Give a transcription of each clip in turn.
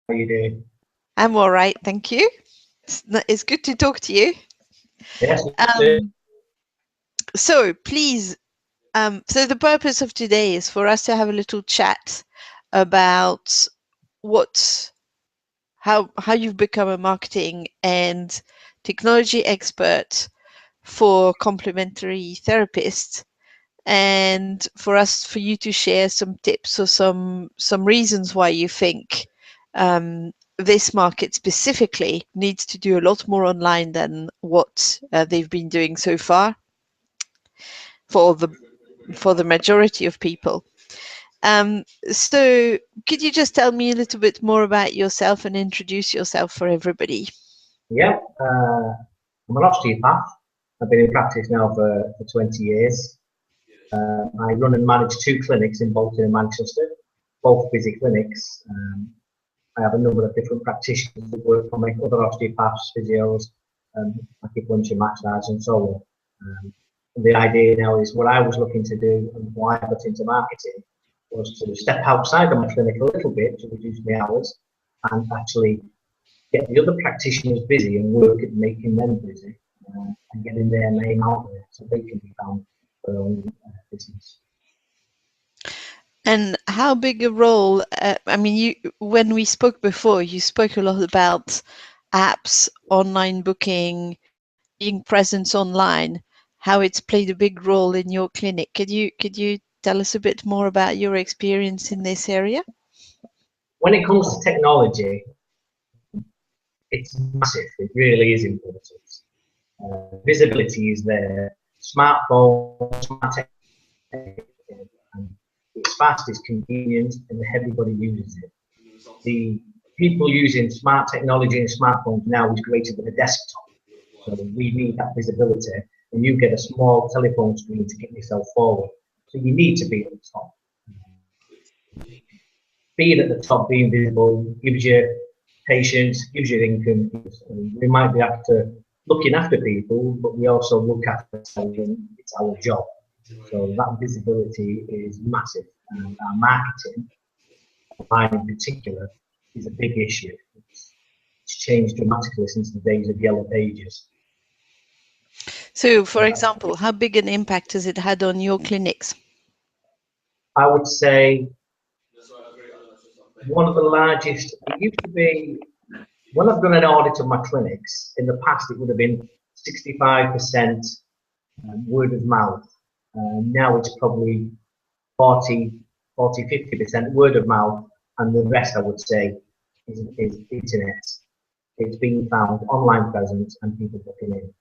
How are you doing? I'm all right, thank you. It's good to talk to you. Yes. So please, so the purpose of today is for us to have a little chat about how you've become a marketing and technology expert for complementary therapists, and for you to share some tips or some reasons why you think this market specifically needs to do a lot more online than what they've been doing so far for the majority of people. So could you just tell me a little bit more about yourself and introduce yourself for everybody? Yeah. I'm an osteopath. I've been in practice now for 20 years. I run and manage two clinics in Bolton and Manchester, both busy clinics. I have a number of different practitioners that work for me, other osteopaths, physios, acupuncture, massage, and so on. The idea now is what I was looking to do and why I got into marketing was to step outside of my clinic a little bit to reduce my hours and actually get the other practitioners busy and work at making them busy and getting their name out there so they can be found for their own business. And how big a role, I mean, when we spoke before, you spoke a lot about apps, online booking, being present online, how it's played a big role in your clinic. Could you tell us a bit more about your experience in this area? When it comes to technology, it's massive. It really is important. Visibility is there. Smartphones, smart technology, and it's fast, it's convenient, and everybody uses it. The people using smart technology and smartphones now is greater than a desktop. So we need that visibility, and you get a small telephone screen to get yourself forward. So you need to be at the top. Being at the top, being visible, gives you patience, gives you income. We might be after looking after people, but we also look after them. It's our job. So that visibility is massive. And our marketing, mine in particular, is a big issue. It's changed dramatically since the days of Yellow Pages. So, for example, how big an impact has it had on your clinics? I would say one of the largest, it used to be, when I've done an audit of my clinics, in the past it would have been 65% word of mouth. Now it's probably 50% word of mouth, and the rest I would say is internet. It's being found, online presence, and people looking in.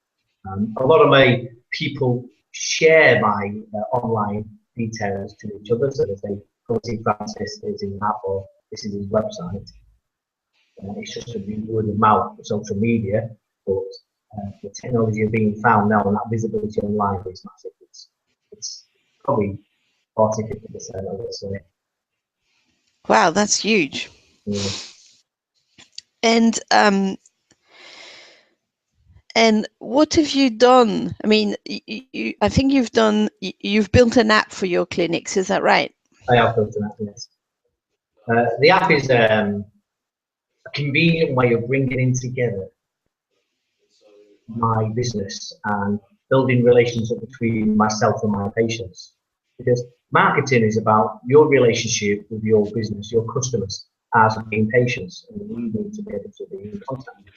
A lot of my people share my online details to each other, so they say, "Come see Francis, this is his app or this is his website." It's just a word of mouth for social media, but the technology of being found now and that visibility online is massive. It's probably 40–50%, I would say. Wow, that's huge. Yeah. And what have you done? I mean, I think you've built an app for your clinics, is that right? I have built an app, yes. The app is a convenient way of bringing in together my business and building relationship between myself and my patients. Because marketing is about your relationship with your business, your customers, as being patients, and we need to be able to be in contact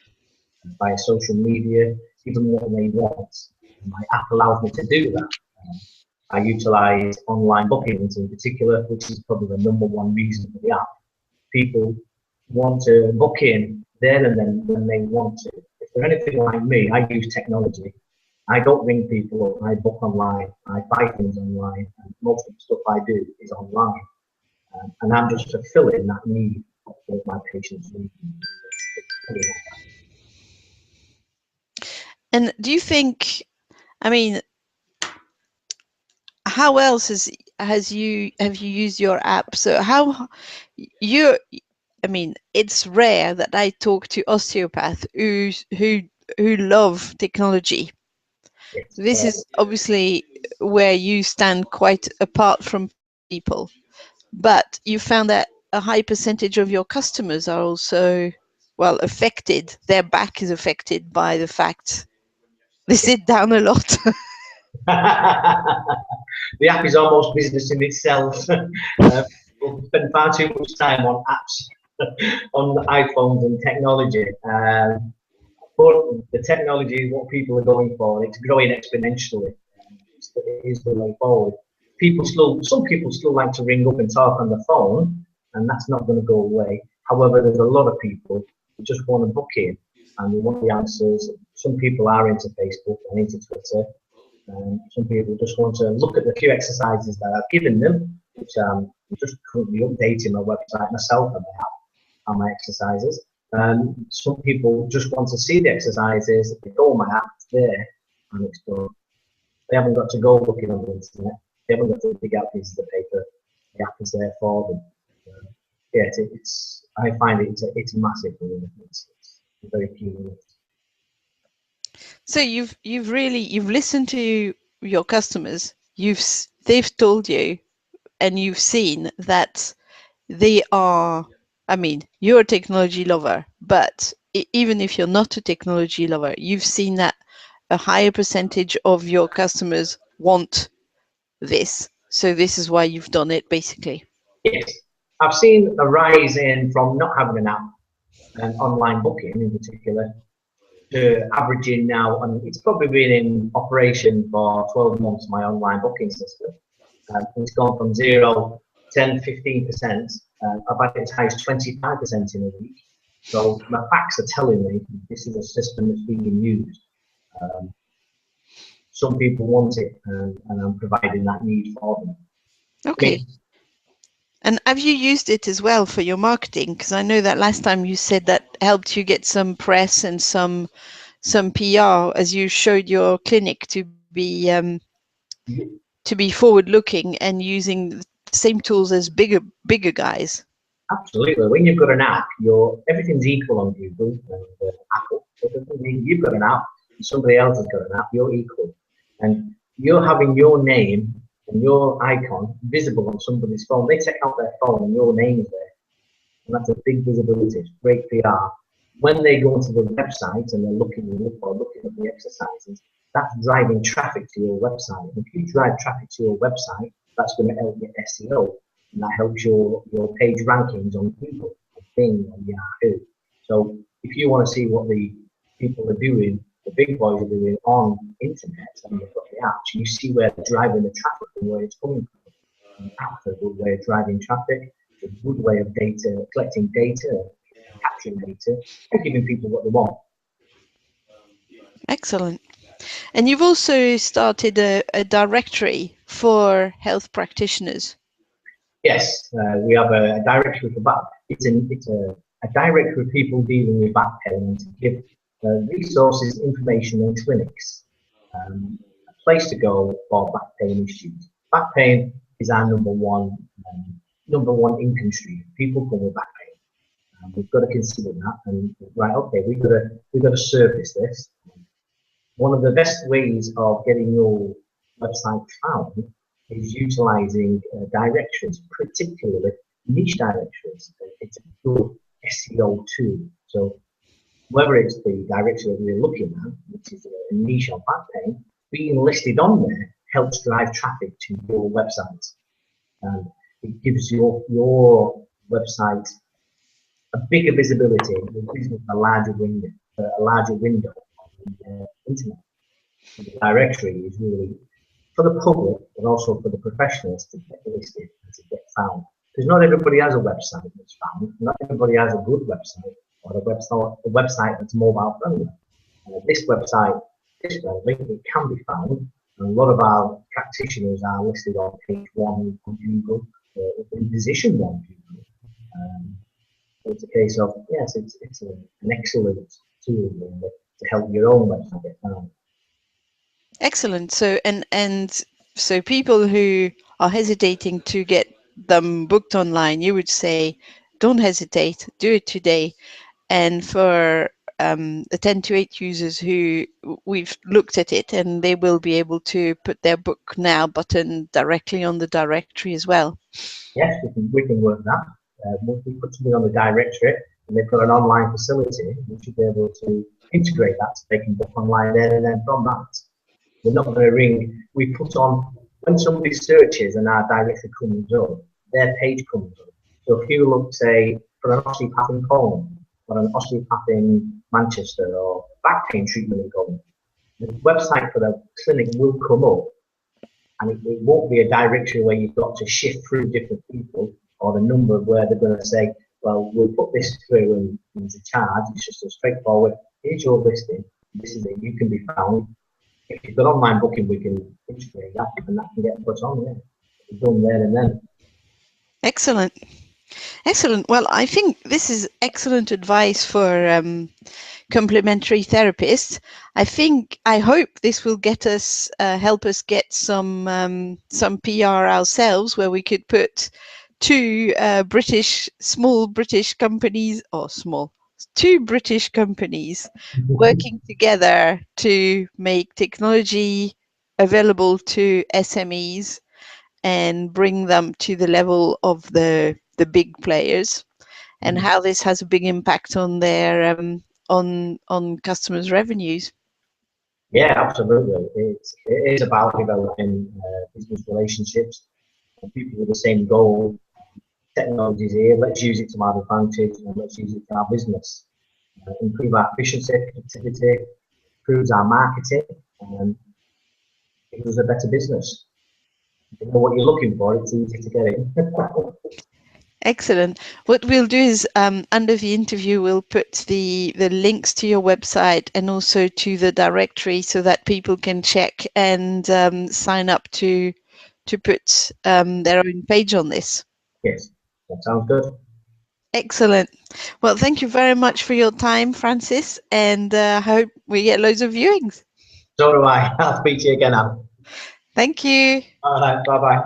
via social media, even what they want. My app allows me to do that. I utilize online bookings in particular, which is probably the #1 reason for the app. People want to book in there and then when they want to. If they're anything like me, I use technology. I don't ring people up, I book online, I buy things online, and most of the stuff I do is online. And I'm just fulfilling that need of my patients' needs. And do you think, I mean, how else have you used your app? So I mean, it's rare that I talk to osteopaths who love technology. This is obviously where you stand quite apart from people, but you found that a high percentage of your customers are also, well, affected. Their back is affected by the fact they sit down a lot. The app is almost business in itself. We'll spend far too much time on apps, on iPhones and technology. But the technology is what people are going for. It's growing exponentially. It is the way forward. Some people still like to ring up and talk on the phone, and that's not going to go away. However, there's a lot of people who just want to book in and they want the answers. Some people are into Facebook and into Twitter. Some people just want to look at the few exercises that I've given them, which I'm just currently updating my website myself on my exercises. Some people just want to see the exercises. They go on my app, it's there, and it's done. They haven't got to go looking on the internet. They haven't got to dig out pieces of paper. The app is there for them. Yeah, I find it's massive. It's very key. So you've listened to your customers. They've told you, and you've seen that they are. I mean, you're a technology lover, but even if you're not a technology lover, you've seen that a higher percentage of your customers want this. So this is why you've done it, basically. Yes, I've seen a rise in from not having an app and online booking in particular to averaging now, and it's probably been in operation for 12 months, my online booking system. It's gone from 0, 10, 15%. I've had it as high as 25% in a week. So my facts are telling me this is a system that's being used. Some people want it, and I'm providing that need for them. Okay. And have you used it as well for your marketing? Because I know that last time you said that helped you get some press and some PR as you showed your clinic to be forward looking and using the same tools as bigger guys. Absolutely. When you've got an app, everything's equal on Google and Apple. It doesn't mean you've got an app and somebody else has got an app. You're equal, and you're having your name and your icon visible on somebody's phone. They take out their phone and your name is there, and that's a big visibility. It's great PR. When they go onto the website and they're looking at the exercises, that's driving traffic to your website. If you drive traffic to your website, that's going to help your SEO. And that helps your page rankings on Google, on Bing, on Yahoo. So if you want to see what the people are doing, the big boys are doing on internet, and they've got the apps, you see where they're driving the traffic and where it's coming from. And apps are a good way of driving traffic. It's a good way of collecting data, capturing data, and giving people what they want. Excellent. And you've also started a directory for health practitioners. Yes, we have a directory for back. It's a directory of people dealing with back pain to give resources, information, and clinics. A place to go for back pain issues. Back pain is our number one income stream. People come with back pain. We've got to consider that, and right, okay, we've got to service this. One of the best ways of getting your website found is utilizing directories, particularly niche directories. It's a good SEO tool. So whether it's the directory that we're looking at, which is a niche on back pain, being listed on there helps drive traffic to your website. And it gives your website a bigger visibility, it gives it a larger window on the internet. The directory is really for the public, but also for the professionals to get listed and to get found. Because not everybody has a website that's found. Not everybody has a good website or a website that's mobile friendly. This website is friendly, it can be found. And a lot of our practitioners are listed on page 1 on Google, in position 1 on Google. So it's a case of, yes, it's an excellent tool to help your own website get found. Excellent. So so people who are hesitating to get them booked online, you would say, don't hesitate, do it today. And for the 10 to 8 users who we've looked at it, and they will be able to put their book now button directly on the directory as well. Yes, we can work that. once we put something on the directory and they've got an online facility, we should be able to integrate that so they can book online there and then from that. We're not going to ring. We put on, when somebody searches and our directory comes up, their page comes up. So if you look, say, for an osteopath in Colne, or an osteopath in Manchester, or back pain treatment in Colne, the website for the clinic will come up, and it won't be a directory where you've got to shift through different people, or the number where they're going to say, well, we'll put this through and there's a charge. It's just a straightforward, here's your listing, this is it, you can be found. If you've got online booking, we can integrate that and that can get put on there. It's done there and then. Excellent. Excellent. Well, I think this is excellent advice for complementary therapists. I hope this will get us, help us get some PR ourselves, where we could put two small British companies, or two British companies working together to make technology available to SMEs and bring them to the level of the big players, and how this has a big impact on their on customers' revenues. Yeah, absolutely. It is about developing business relationships and people with the same goal. Technology is here, let's use it to our advantage and let's use it for our business. Improve our efficiency, productivity, improves our marketing, and gives us a better business. If you know what you're looking for, it's easy to get in. Excellent. What we'll do is under the interview, we'll put the links to your website and also to the directory so that people can check and sign up to put their own page on this. Yes, that sounds good. Excellent. Well, thank you very much for your time, Francis, and I hope we get loads of viewings. So do I. I'll speak to you again, Anne. Thank you. All right, bye-bye.